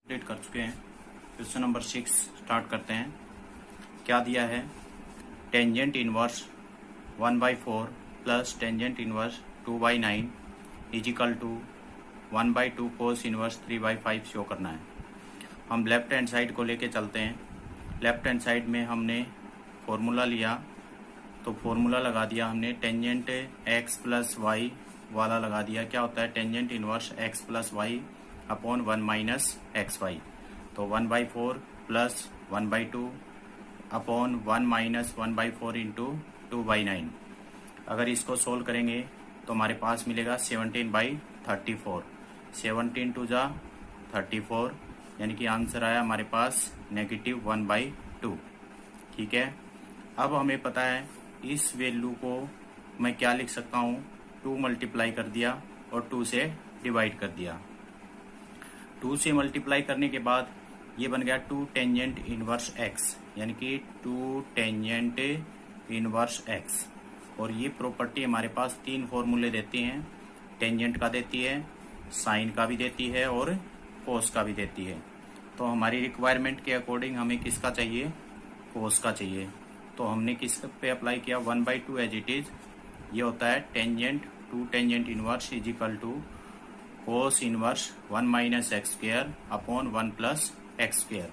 Complete कर चुके हैं। क्वेश्चन नंबर 6 स्टार्ट करते हैं। क्या दिया है? Tangent inverse 1/4 plus tangent inverse 2/9 is equal to 1/2 cos inverse 3/5 show करना है। हम लेफ्ट हैंड साइड को लेके चलते हैं। लेफ्ट हैंड साइड में हमने फॉर्मूला लिया, तो फॉर्मूला लगा दिया हमने टेंजेंट x प्लस वाई वाला लगा दिया। क्या होता है? Tangent inverse x plus y upon 1 minus x y. तो 1/4 प्लस 1/2 अपॉन 1 माइनस 1/4 इंटू 2/9। अगर इसको सोल्व करेंगे तो हमारे पास मिलेगा 17/34। 17 टू जा 34, यानी कि आंसर आया हमारे पास -1/2। ठीक है। अब हमें पता है इस वैल्यू को मैं क्या लिख सकता हूँ, 2 मल्टीप्लाई कर दिया और 2 से डिवाइड कर दिया। 2 से मल्टीप्लाई करने के बाद ये बन गया 2 टेंजेंट इनवर्स x, यानी कि 2 टेंजेंट इनवर्स x। और ये प्रॉपर्टी हमारे पास 3 फॉर्मूले देती हैं। टेंजेंट का देती है, साइन का भी देती है और कोस का भी देती है। तो हमारी रिक्वायरमेंट के अकॉर्डिंग हमें किसका चाहिए? कोस का चाहिए। तो हमने किस पे अप्लाई किया? 1/2 एज इट इज। ये होता है tangent 2 tangent inverse is equal to cos inverse 1 minus x square upon 1 plus x square.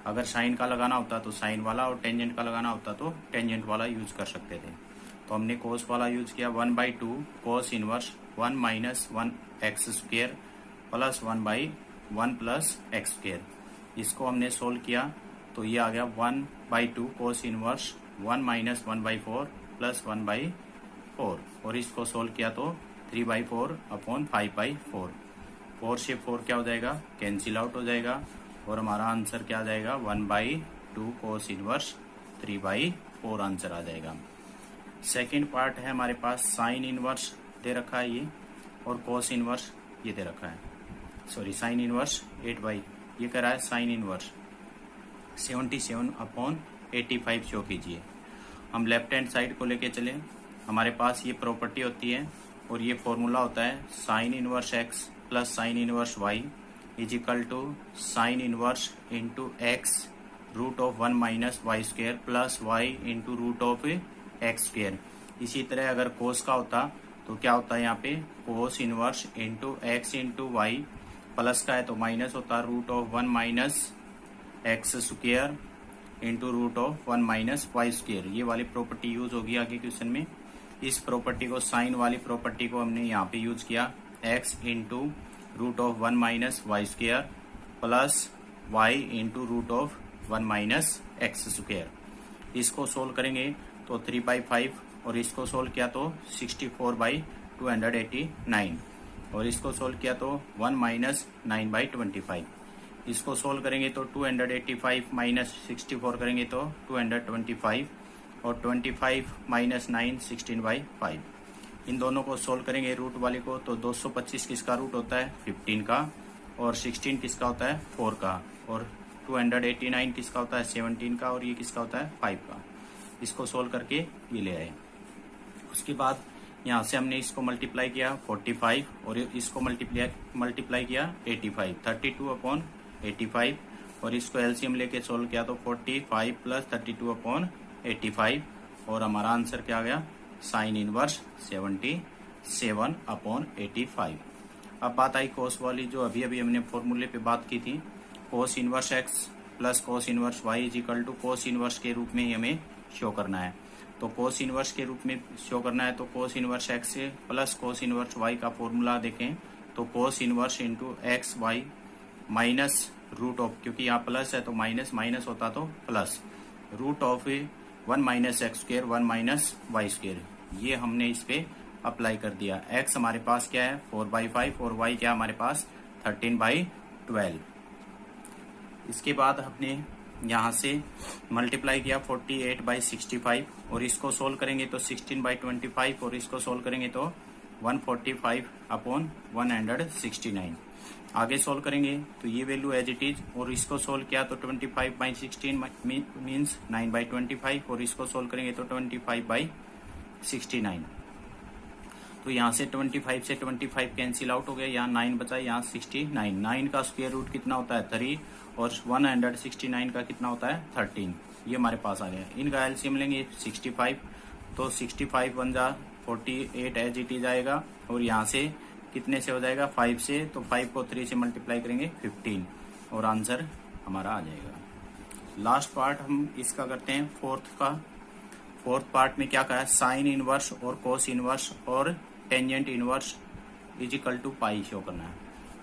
अगर साइन का लगाना होता तो साइन वाला और टेंजेंट का लगाना होता तो टेंजेंट वाला यूज कर सकते थे। तो हमने कोस वाला यूज किया। 1/2 cos inverse 1 minus 1 x square plus 1/1 plus x square. इसको हमने सोल्व किया तो ये आ गया 1/2 कोस इनवर्स 1 माइनस 1/4 प्लस 1/4। और इसको सोल्व किया तो 3/4 अपॉन 5/4। 4 से 4 क्या हो जाएगा? कैंसिल आउट हो जाएगा। और हमारा आंसर क्या आ जाएगा? 1/2 कोस इनवर्स 3/4 आंसर आ जाएगा। सेकंड पार्ट है हमारे पास साइन इनवर्स दे रखा है ये, और कोस इनवर्स ये दे रखा है। सॉरी, साइन इनवर्स 8/, ये कह रहा है साइन इनवर्स 77 अपॉन 85 शो कीजिए। हम लेफ्ट हैंड साइड को लेके चले, हमारे पास ये प्रॉपर्टी होती है और ये फॉर्मूला होता है sine inverse x plus sine inverse y is equal to sine inverse into x root of 1 minus y square plus y into root of x square. इसी तरह अगर कोस का होता तो क्या होता है? यहाँ पे cos inverse into x into y, plus का है तो माइनस होता root of 1 minus x square into root of 1 minus y square. ये वाली प्रॉपर्टी यूज होगी आगे क्वेश्चन में। इस प्रॉपर्टी को, साइन वाली प्रॉपर्टी को हमने यहाँ पे यूज किया, x into root of 1 minus y square plus y into root of 1 minus x square. इसको सोल्व करेंगे तो 3/5, और इसको सोल्व किया तो 64/289, और इसको सोल्व किया तो 1 माइनस 9/25। इसको सोल्व करेंगे तो 285 माइनस 64 करेंगे तो 225, और 25 माइनस 9 16/5। इन दोनों को सोल्व करेंगे रूट वाले को तो 225 किसका रूट होता है? 15 का, और 16 किसका होता है? 4 का, और 289 किसका होता है? 17 का, और ये किसका होता है? 5 का। इसको सोल्व करके ये ले आए। उसके बाद यहाँ से हमने इसको मल्टीप्लाई किया 45, और इसको मल्टीप्लाई किया 85, 32 अपॉन 85, और इसको एलसीएम लेके सोल्व किया तो 45 प्लस 32 अपॉन 85, और हमारा आंसर क्या आ गया? Sine inverse 77 upon 85। अब बात आई कोस वाली, जो अभी अभी हमने फॉर्मूले पे बात की थी। Cos inverse x plus cos inverse y is equal to cos inverse के रूप में ही हमें शो करना है। तो कोस इनवर्स के रूप में शो करना है तो cos inverse x plus cos inverse y का फॉर्मूला देखें तो cos inverse into x y minus root of, क्योंकि यहाँ प्लस है तो माइनस, माइनस होता तो plus, root of 1 minus x square 1 minus y square. ये हमने इस पे अप्लाई कर दिया। x हमारे पास क्या है? 4/5, और y क्या हमारे पास? 13/12। इसके बाद हमने यहाँ से मल्टीप्लाई किया 48/65, और इसको सोल्व करेंगे तो 16/25, और इसको सोल्व करेंगे तो 145 अपॉन 169। आगे सोल्व करेंगे तो ये वैल्यू एज इट इज, और इसको सोल्व किया तो 25/16 मीन्स 9/25, और इसको सोल्व करेंगे तो 25/69। तो तो यहाँ से 25 से 25 कैंसिल आउट हो गया, यहाँ 9 बचा, यहाँ 69। 9 का स्क्वायर रूट कितना होता है 3 और 169 का कितना होता है 13। ये हमारे पास आ गया। इनका एलसीएम लेंगे 65, तो 65 बन जा 48 एज इट इज आएगा, और यहाँ से कितने से हो जाएगा 5 से, तो 5 को 3 से मल्टीप्लाई करेंगे 15 और आंसर हमारा आ जाएगा। लास्ट पार्ट हम इसका करते हैं फोर्थ पार्ट में क्या कहा है, साइन इनवर्स और कोस इनवर्स और tangent inverse is equal to pi show करना है।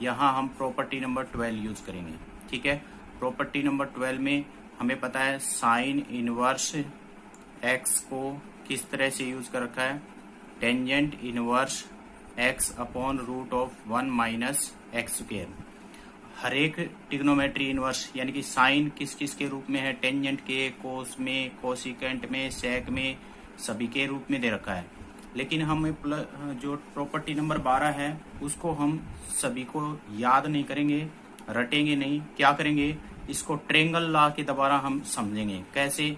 यहाँ हम प्रॉपर्टी नंबर 12 यूज करेंगे। ठीक है, प्रॉपर्टी नंबर 12 में हमें पता है साइन इनवर्स एक्स को किस तरह से यूज कर रखा है, tangent inverse x upon root of 1 minus x square. हर एक ट्रिग्नोमेट्री इनवर्स यानी कि साइन किस किस के रूप में है, टेंजेंट के, कोस में, कोसिकेंट में, सेक में, सभी के रूप में दे रखा है। लेकिन हम जो प्रॉपर्टी नंबर 12 है उसको हम सभी को याद नहीं करेंगे, रटेंगे नहीं, क्या करेंगे, इसको ट्रेंगल लॉ के द्वारा हम समझेंगे। कैसे,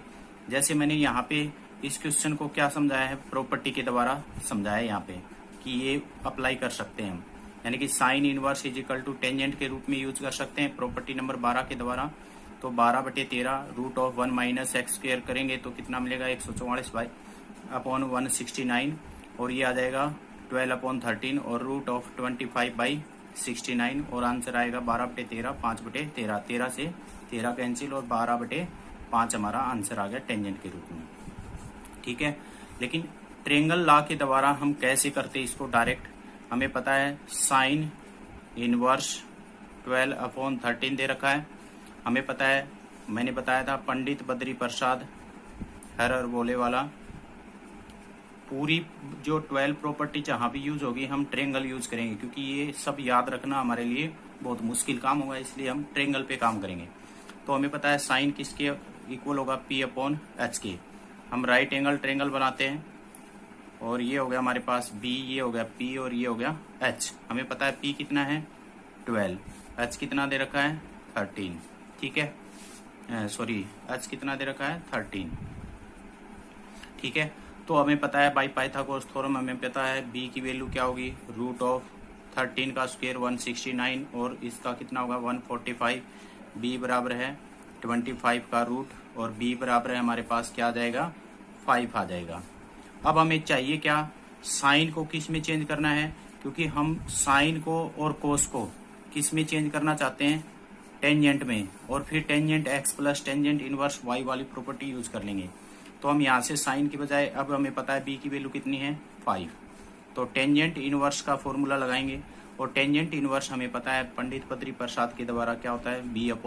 जैसे मैंने यहाँ पे इस क्वेश्चन को क्या समझाया है, प्रॉपर्टी के द्वारा समझाया यहाँ पे कि ये अप्लाई कर सकते हैं हम, यानी कि sine inverse is equal to tangent के रूप में यूज कर सकते हैं प्रॉपर्टी नंबर 12 के द्वारा। तो 12/13 root of 1 minus x square करेंगे तो कितना मिलेगा 144 बाई अपॉन 169, और ये आ जाएगा 12/13 और रूट ऑफ 25/69, और आंसर आएगा 12/13 5/13, 13 से 13 कैंसिल और 12/5 हमारा आंसर आ गया टेंजेंट के रूप में। ठीक है, लेकिन ट्रेंगल लॉ के द्वारा हम कैसे करते हैं इसको डायरेक्ट, हमें पता है साइन इनवर्स 12/13 दे रखा है। हमें पता है, मैंने बताया था पंडित बद्री प्रसाद हर बोले वाला, पूरी जो 12 प्रॉपर्टी जहां भी यूज होगी हम ट्रेंगल यूज करेंगे, क्योंकि ये सब याद रखना हमारे लिए बहुत मुश्किल काम होगा, इसलिए हम ट्रेंगल पे काम करेंगे। तो हमें पता है साइन किसके इक्वल होगा, P/H के। हम राइट एंगल ट्रेंगल बनाते हैं, और ये हो गया हमारे पास B, ये हो गया P और ये हो गया H। हमें पता है P कितना है 12, H कितना दे रखा है 13। ठीक है, सॉरी H कितना दे रखा है 13। ठीक है, तो हमें पता है बाई पाइथागोरस थ्योरम हमें पता है B की वैल्यू क्या होगी, रूट ऑफ 13 का स्क्वायर 169 और इसका कितना होगा 145। B बराबर है 25 का रूट और B बराबर है हमारे पास क्या आ जाएगा 5 आ जाएगा। अब हमें चाहिए क्या, साइन को किस में चेंज करना है, क्योंकि हम साइन को और कोस को किस में चेंज करना चाहते हैं, टेंजेंट में, और फिर tangent x plus tangent inverse y वाली प्रॉपर्टी यूज कर लेंगे। तो हम यहाँ से साइन की बजाय अब हमें पता है B की वैल्यू कितनी है 5, तो टेंजेंट इनवर्स का फॉर्मूला लगाएंगे, और टेंजेंट इनवर्स हमें पता है पंडित बद्री प्रसाद के द्वारा क्या होता है P/B।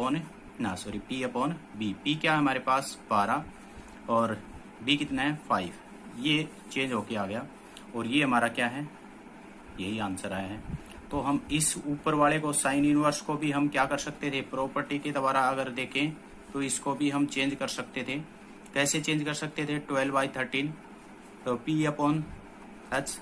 P क्या है हमारे पास 12 और B कितना है 5, ये चेंज होके आ गया, और ये हमारा क्या है, यही आंसर आया है। तो हम इस ऊपर वाले को साइन इनवर्स को भी हम क्या कर सकते थे, प्रॉपर्टी के द्वारा अगर देखें तो इसको भी हम चेंज कर सकते थे। कैसे चेंज कर सकते थे, 12/13 तो P/H,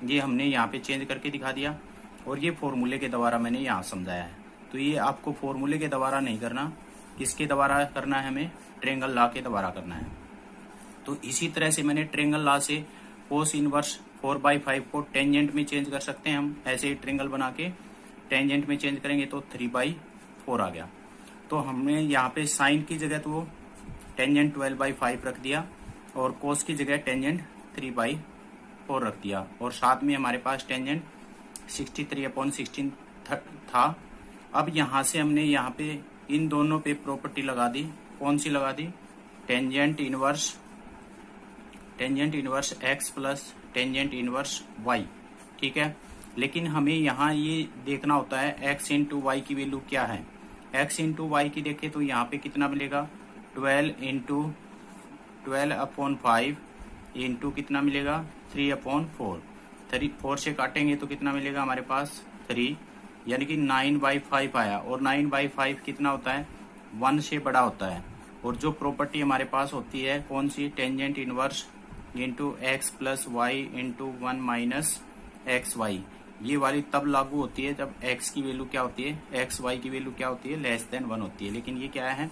ये हमने यहाँ पे चेंज करके दिखा दिया, और ये फॉर्मूले के द्वारा मैंने यहाँ समझाया है। तो ये आपको फॉर्मूले के द्वारा नहीं करना, किसके द्वारा करना है, हमें ट्रेंगल लॉ के द्वारा करना है। तो इसी तरह से मैंने ट्रेंगल लॉ से कोस इनवर्स 4/5 को टेंजेंट में चेंज कर सकते हैं हम, ऐसे ही ट्रेंगल बना के टेंजेंट में चेंज करेंगे तो 3/4 आ गया। तो हमने यहाँ पे साइन की जगह तो टेंजेंट 12/5 रख दिया, और कोस की जगह टेंजेंट 3/4 रख दिया, और साथ में हमारे पास टेंजेंट 63/16 था। अब यहाँ से हमने यहाँ पे इन दोनों पे प्रॉपर्टी लगा दी, कौन सी लगा दी, tangent inverse x plus tangent inverse y। ठीक है, लेकिन हमें यहाँ ये देखना होता है x इंटू वाई की वैल्यू क्या है। x इंटू वाई की देखें तो यहाँ पे कितना मिलेगा 12/5 इंटू कितना मिलेगा 3/4। 4 से काटेंगे तो कितना मिलेगा हमारे पास 3, यानी कि 9/5 आया, और 9/5 कितना होता है 1 से बड़ा होता है। और जो प्रॉपर्टी हमारे पास होती है कौन सी, tangent inverse into x plus y into 1 minus x y, ये वाली तब लागू होती है जब x की वैल्यू क्या होती है, एक्स वाई की वैल्यू क्या होती है, लेस देन 1 होती है। लेकिन ये क्या है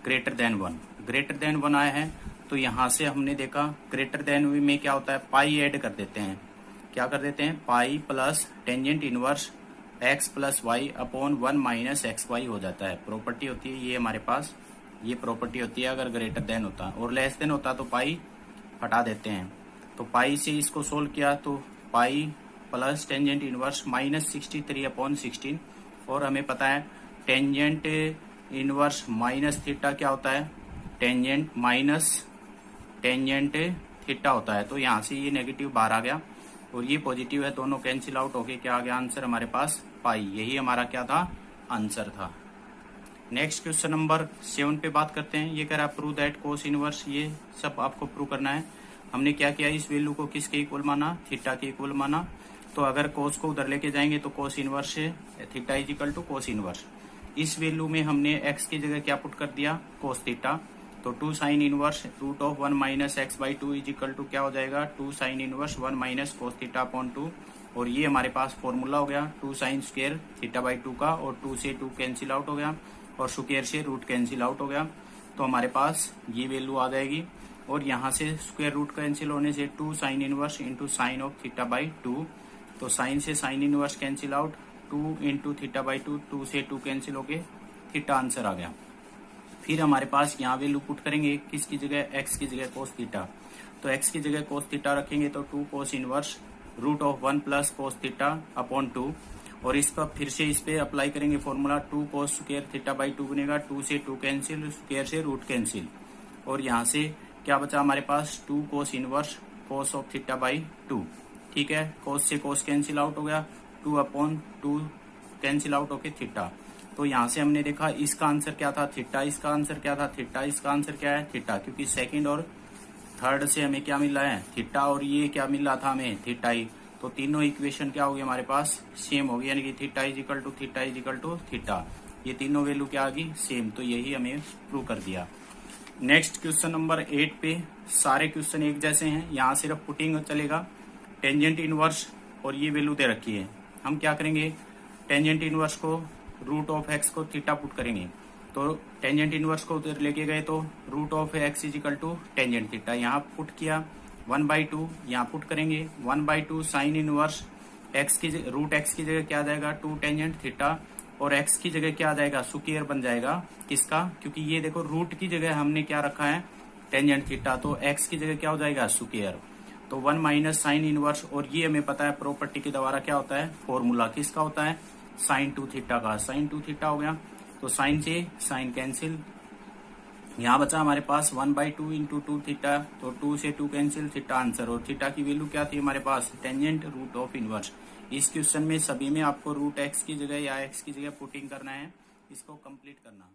ग्रेटर देन 1 आया है। तो यहाँ से हमने देखा ग्रेटर देन में क्या होता है, पाई ऐड कर देते हैं, क्या कर देते हैं, pi plus tangent inverse x plus y upon 1 minus x y हो जाता है। प्रॉपर्टी होती है ये हमारे पास, ये प्रॉपर्टी होती है अगर ग्रेटर देन होता और लेस देन होता तो पाई हटा देते हैं। तो पाई से इसको सोल्व किया तो पाई plus tangent inverse minus 63 upon 16, और हमें पता है टेंजेंट इनवर्स माइनस थीटा क्या होता है, टेंजेंट माइनस टेंजेंट थीटा होता है। तो यहाँ से ये नेगेटिव बाहर आ गया और ये पॉजिटिव है, दोनों कैंसिल आउट होके क्या आ गया आंसर हमारे पास पाई। यही हमारा क्या था, आंसर था। नेक्स्ट क्वेश्चन नंबर 7 पे बात करते हैं। ये कह रहा है प्रूव दैट कोस इनवर्स, ये सब आपको प्रूव करना है। हमने क्या किया, इस वैल्यू को किसके इक्वल माना, थीटा के इक्वल माना। तो अगर कोस को उधर लेके जाएंगे तो cos inverse theta is equal to cos inverse. इस वैल्यू में हमने एक्स की जगह क्या पुट कर दिया, कोस थीटा। तो 2 sine inverse root of 1 minus x by 2 is equal to क्या हो जाएगा, 2 sine inverse 1 minus cos theta upon 2। और ये हमारे पास फॉर्मूला हो गया 2 साइन स्क्वायर थीटा बाई 2 का, और 2 से 2 कैंसिल आउट हो गया और स्क्वायर से रूट कैंसिल आउट हो गया। तो हमारे पास ये वैल्यू आ जाएगी, और यहाँ से स्क्वायर रूट कैंसिल होने से 2 sine inverse into sine of theta by 2। तो साइन से sine inverse cancel out, 2 into theta by 2, 2 से 2 कैंसिल हो गए, थीटा आंसर आ गया। फिर हमारे पास यहाँ वैल्यू पुट करेंगे किसकी जगह, एक्स की जगह कोस थीटा। तो एक्स की जगह कोस थीटा रखेंगे तो 2 cos inverse root of 1 plus cos theta upon 2, और इस पर फिर से इस पे अप्लाई करेंगे formula 2 cos square theta by 2 बनेगा, 2 से 2 कैंसिल, स्क्वायर से रूट कैंसिल, और यहाँ से क्या बचा हमारे पास 2 cos inverse cos of theta by 2। ठीक है, कोस से कोस कैंसिल आउट हो गया, 2 अपॉन 2 कैंसिल आउट होके थीटा। तो यहाँ से हमने देखा इसका आंसर क्या था, थीटा, इसका आंसर क्या था, थीटा, इसका आंसर क्या है, थीटा, क्योंकि सेकंड और थर्ड से हमें क्या मिल रहा है, थीटा, और ये क्या मिल रहा था हमें, थीटा ही। तो तीनों इक्वेशन क्या हो गई हमारे पास, सेम हो गई, यानी कि theta is equal to theta is equal to theta. ये तीनों वैल्यू क्या आ गई, सेम। तो यही हमें प्रूव कर दिया। नेक्स्ट क्वेश्चन नंबर 8 पे सारे क्वेश्चन एक जैसे हैं, यहाँ सिर्फ पुटिंग चलेगा। टेंजेंट इनवर्स और ये वैल्यू दे रखी है, हम क्या करेंगे, टेंजेंट इनवर्स को रूट ऑफ एक्स को थीटा पुट करेंगे। तो टेंजेंट इनवर्स को उधर लेके गए तो root of x is equal to tangent theta, यहाँ पुट किया 1/2, यहाँ पुट करेंगे 1/2 साइन इनवर्स एक्स की रूट एक्स की जगह क्या आ जाएगा, 2 टेंजेंट थीटा, और एक्स की जगह क्या आ जाएगा, स्क्वायर बन जाएगा किसका, क्योंकि ये देखो रूट की जगह हमने क्या रखा है, टेंजेंट थीटा, तो एक्स की जगह क्या हो जाएगा, स्क्वायर। तो 1 माइनस साइन इनवर्स, और ये हमें पता है प्रॉपर्टी के द्वारा क्या होता है, फॉर्मूला किसका होता है, साइन 2 थीटा का, साइन 2 थीटा हो गया। तो साइन से साइन कैंसिल, यहाँ बचा हमारे पास 1/2 इंटू 2 थीटा, तो 2 से 2 कैंसिल, थीटा आंसर। और थीटा की वैल्यू क्या थी हमारे पास, टेंजेंट रूट ऑफ इनवर्स। इस क्वेश्चन में सभी में आपको रूट एक्स की जगह या एक्स की जगह पुटिंग करना है, इसको कंप्लीट करना।